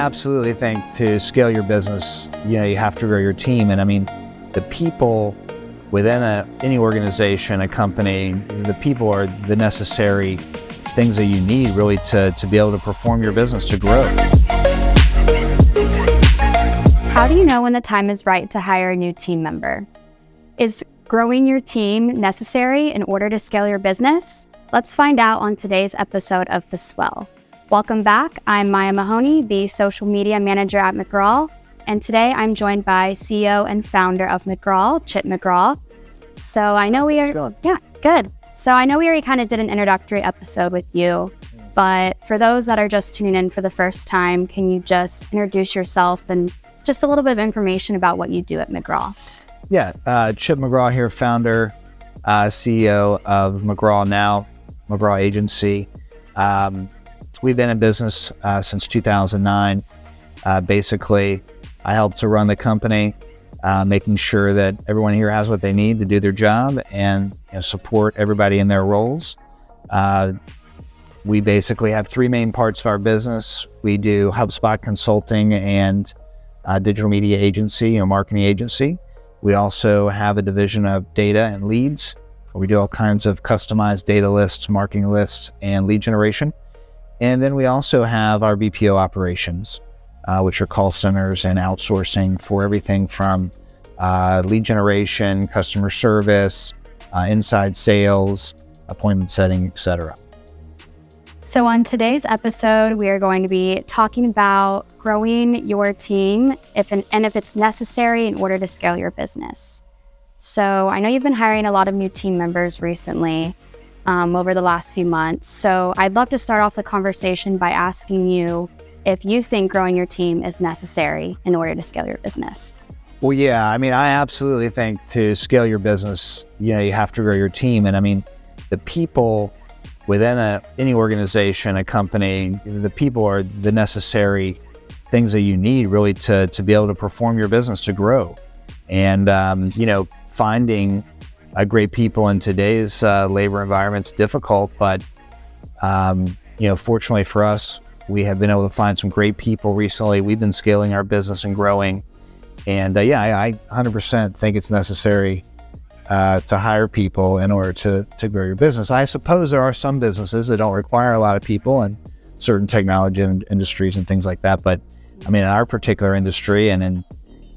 absolutely think to scale your business, you have to grow your team. And I mean, the people within any organization, a company, the people are the necessary things that you need really to be able to perform your business, to grow. How do you know when the time is right to hire a new team member? Is growing your team necessary in order to scale your business? Let's find out on today's episode of The Swell. Welcome back. I'm Maya Mahoney, the social media manager at McGraw, and today I'm joined by CEO and founder of McGraw, Chip McGraw. So I know good. So I know we already kind of did an introductory episode with you, but for those that are just tuning in for the first time, can you just introduce yourself and just a little bit of information about what you do at McGraw? Yeah, Chip McGraw here, founder, CEO of McGraw now, McGraw Agency. We've been in business since 2009. Basically, I help to run the company, making sure that everyone here has what they need to do their job and support everybody in their roles. We basically have three main parts of our business. We do HubSpot consulting and digital media agency, marketing agency. We also have a division of data and leads, where we do all kinds of customized data lists, marketing lists, and lead generation. And then we also have our BPO operations, which are call centers and outsourcing for everything from lead generation, customer service, inside sales, appointment setting, etc. So on today's episode, we are going to be talking about growing your team if it's necessary in order to scale your business. So I know you've been hiring a lot of new team members recently. Over the last few months. So I'd love to start off the conversation by asking you if you think growing your team is necessary in order to scale your business. Well, yeah, I mean, I absolutely think to scale your business, you have to grow your team. And I mean, the people within any organization, a company, the people are the necessary things that you need really to be able to perform your business, to grow. And, finding great people in today's labor environment is difficult, but fortunately for us, we have been able to find some great people recently. We've been scaling our business and growing, and I 100% think it's necessary to hire people in order to grow your business. I suppose there are some businesses that don't require a lot of people and certain technology industries and things like that, but I mean, in our particular industry and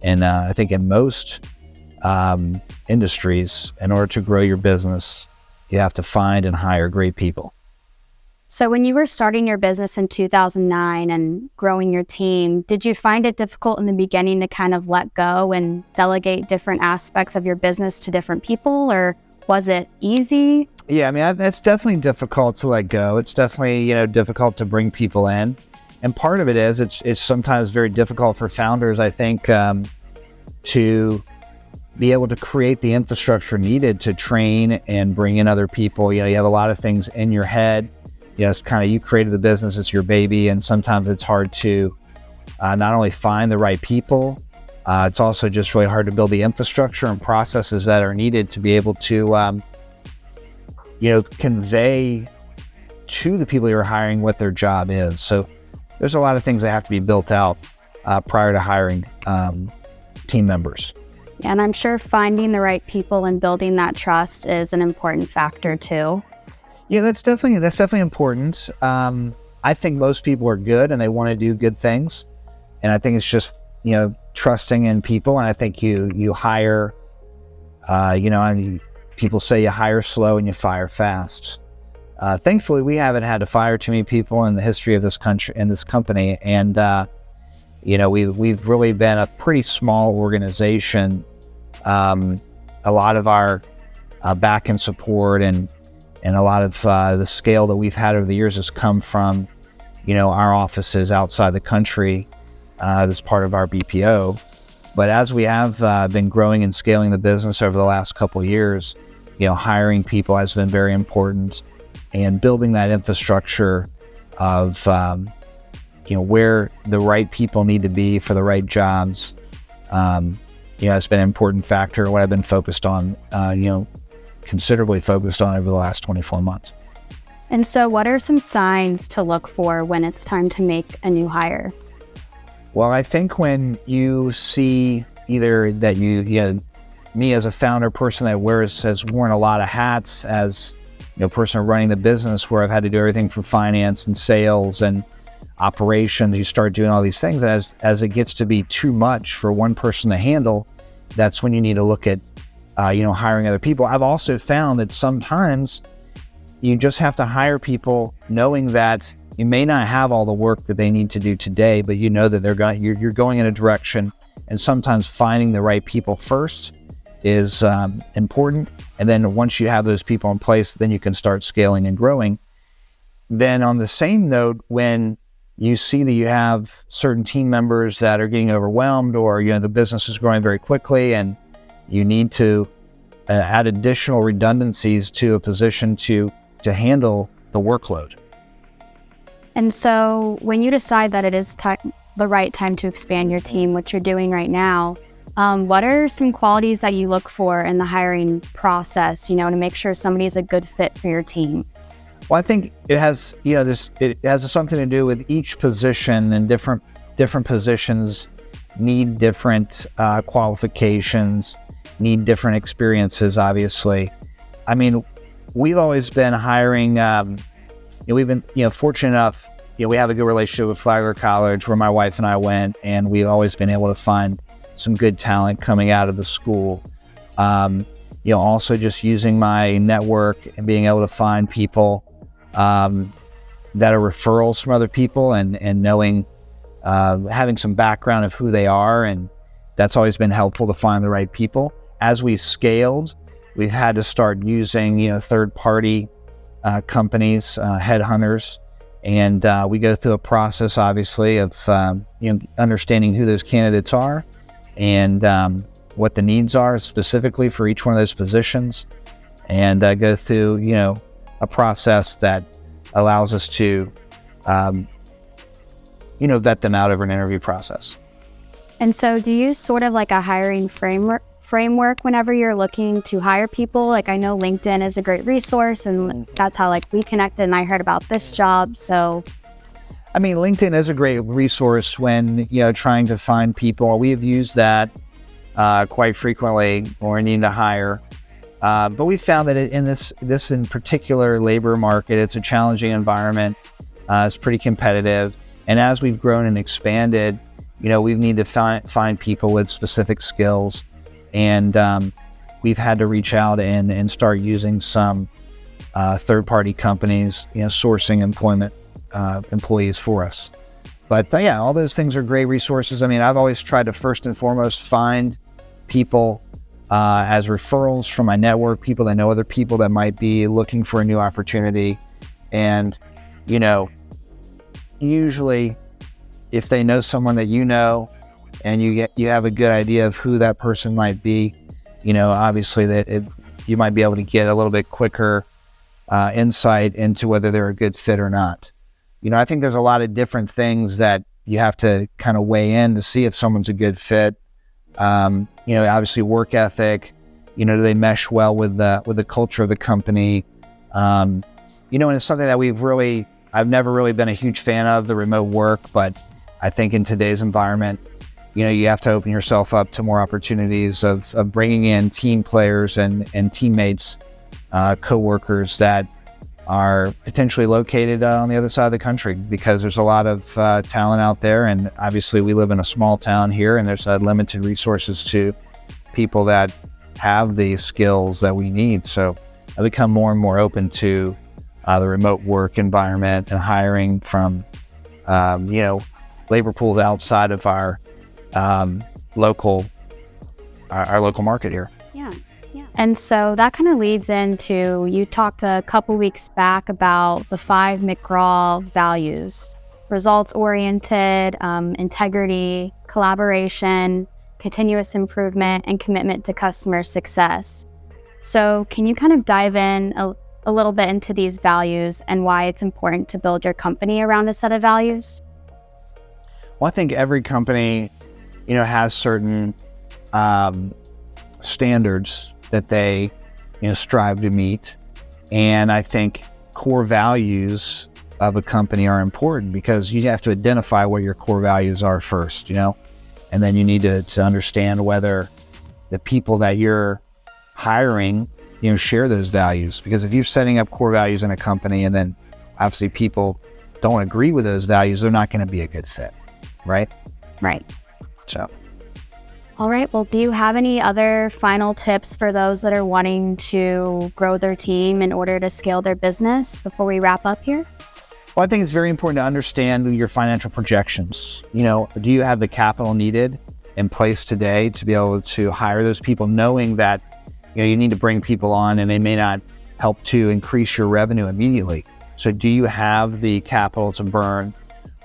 I think in most industries, in order to grow your business, you have to find and hire great people. So when you were starting your business in 2009 and growing your team, did you find it difficult in the beginning to kind of let go and delegate different aspects of your business to different people, or was it easy? Yeah, I mean, it's definitely difficult to let go. It's definitely, difficult to bring people in. And part of it is it's sometimes very difficult for founders, I think, to be able to create the infrastructure needed to train and bring in other people. You have a lot of things in your head. It's kind of, you created the business, it's your baby, and sometimes it's hard to not only find the right people, it's also just really hard to build the infrastructure and processes that are needed to be able to, convey to the people you're hiring what their job is. So there's a lot of things that have to be built out prior to hiring team members. And I'm sure finding the right people and building that trust is an important factor too. Yeah, that's definitely important. I think most people are good and they want to do good things. And I think it's just, trusting in people. And I think you hire, people say you hire slow and you fire fast. Thankfully, we haven't had to fire too many people in the history of this country and this company. And, we've really been a pretty small organization. A lot of our back end support and a lot of the scale that we've had over the years has come from, our offices outside the country as part of our BPO. But as we have been growing and scaling the business over the last couple of years, hiring people has been very important, and building that infrastructure of where the right people need to be for the right jobs. It's been an important factor. What I've been focused on, considerably focused on over the last 24 months. And so what are some signs to look for when it's time to make a new hire? Well, I think when you see either that me as a founder, person that has worn a lot of hats, as person running the business, where I've had to do everything from finance and sales and operations, you start doing all these things. And as it gets to be too much for one person to handle, that's when you need to look at, hiring other people. I've also found that sometimes you just have to hire people knowing that you may not have all the work that they need to do today, but you know that you're going in a direction, and sometimes finding the right people first is important. And then once you have those people in place, then you can start scaling and growing. Then on the same note, when you see that you have certain team members that are getting overwhelmed, or the business is growing very quickly and you need to add additional redundancies to a position to handle the workload. And so when you decide that it is the right time to expand your team, which you're doing right now, what are some qualities that you look for in the hiring process, to make sure somebody's a good fit for your team? Well, I think it has, it has something to do with each position, and different positions need different qualifications, need different experiences, obviously. I mean, we've always been hiring, we've been, fortunate enough, we have a good relationship with Flagler College, where my wife and I went, and we've always been able to find some good talent coming out of the school. Also just using my network and being able to find people that are referrals from other people, and knowing, having some background of who they are, and that's always been helpful to find the right people. As we've scaled, we've had to start using, third-party companies, headhunters, and we go through a process, obviously, of understanding who those candidates are, and what the needs are specifically for each one of those positions, and go through, a process that allows us to, vet them out over an interview process. And so do you use sort of like a hiring framework whenever you're looking to hire people? Like, I know LinkedIn is a great resource, and that's how we connected and I heard about this job. So I mean, LinkedIn is a great resource when, trying to find people. We've used that quite frequently when we need to hire. But we found that in this in particular labor market, it's a challenging environment. It's pretty competitive. And as we've grown and expanded, we need to find people with specific skills. And we've had to reach out and start using some third-party companies, sourcing employees for us. But all those things are great resources. I mean, I've always tried to first and foremost find people as referrals from my network, people that know other people that might be looking for a new opportunity. And, usually if they know someone that and you have a good idea of who that person might be, obviously you might be able to get a little bit quicker insight into whether they're a good fit or not. I think there's a lot of different things that you have to kind of weigh in to see if someone's a good fit. Obviously work ethic, do they mesh well with the culture of the company? And it's something that I've never really been a huge fan of, the remote work, but I think in today's environment, you have to open yourself up to more opportunities of bringing in team players and teammates, coworkers that are potentially located on the other side of the country, because there's a lot of talent out there. And obviously we live in a small town here, and there's limited resources to people that have the skills that we need. So I've become more and more open to the remote work environment and hiring from, labor pools outside of our local market here. Yeah. And so that kind of leads into, you talked a couple weeks back about the 5 McGraw values: results-oriented, integrity, collaboration, continuous improvement, and commitment to customer success. So can you kind of dive in a little bit into these values and why it's important to build your company around a set of values? Well, I think every company, has certain standards that they, strive to meet. And I think core values of a company are important, because you have to identify what your core values are first, and then you need to understand whether the people that you're hiring, share those values. Because if you're setting up core values in a company and then obviously people don't agree with those values, they're not going to be a good fit, right? Right. So. All right. Well, do you have any other final tips for those that are wanting to grow their team in order to scale their business before we wrap up here? Well, I think it's very important to understand your financial projections. Do you have the capital needed in place today to be able to hire those people, knowing that you need to bring people on and they may not help to increase your revenue immediately? So do you have the capital to burn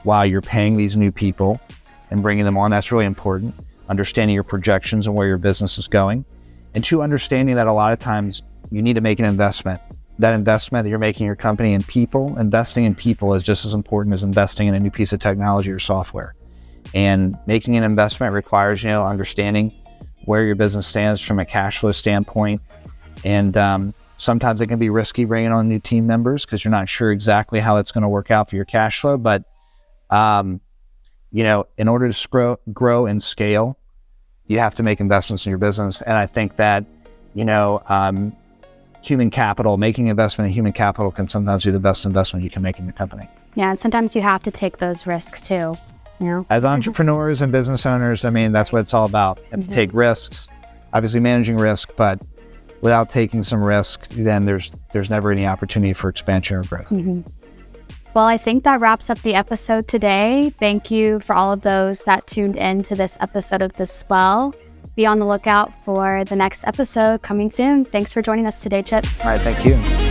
while you're paying these new people and bringing them on? That's really important. Understanding your projections and where your business is going. And two, understanding that a lot of times you need to make an investment. That investment that you're making in your company in people, investing in people is just as important as investing in a new piece of technology or software. And making an investment requires, understanding where your business stands from a cash flow standpoint. And sometimes it can be risky bringing on new team members because you're not sure exactly how it's going to work out for your cash flow. But, in order to grow and scale, you have to make investments in your business. And I think that, human capital, making investment in human capital can sometimes be the best investment you can make in your company. Yeah, and sometimes you have to take those risks too. As entrepreneurs and business owners, that's what it's all about. You have to take risks, obviously managing risk, but without taking some risk, then there's never any opportunity for expansion or growth. Well, I think that wraps up the episode today. Thank you for all of those that tuned in to this episode of The Swell. Be on the lookout for the next episode coming soon. Thanks for joining us today, Chip. All right, thank you.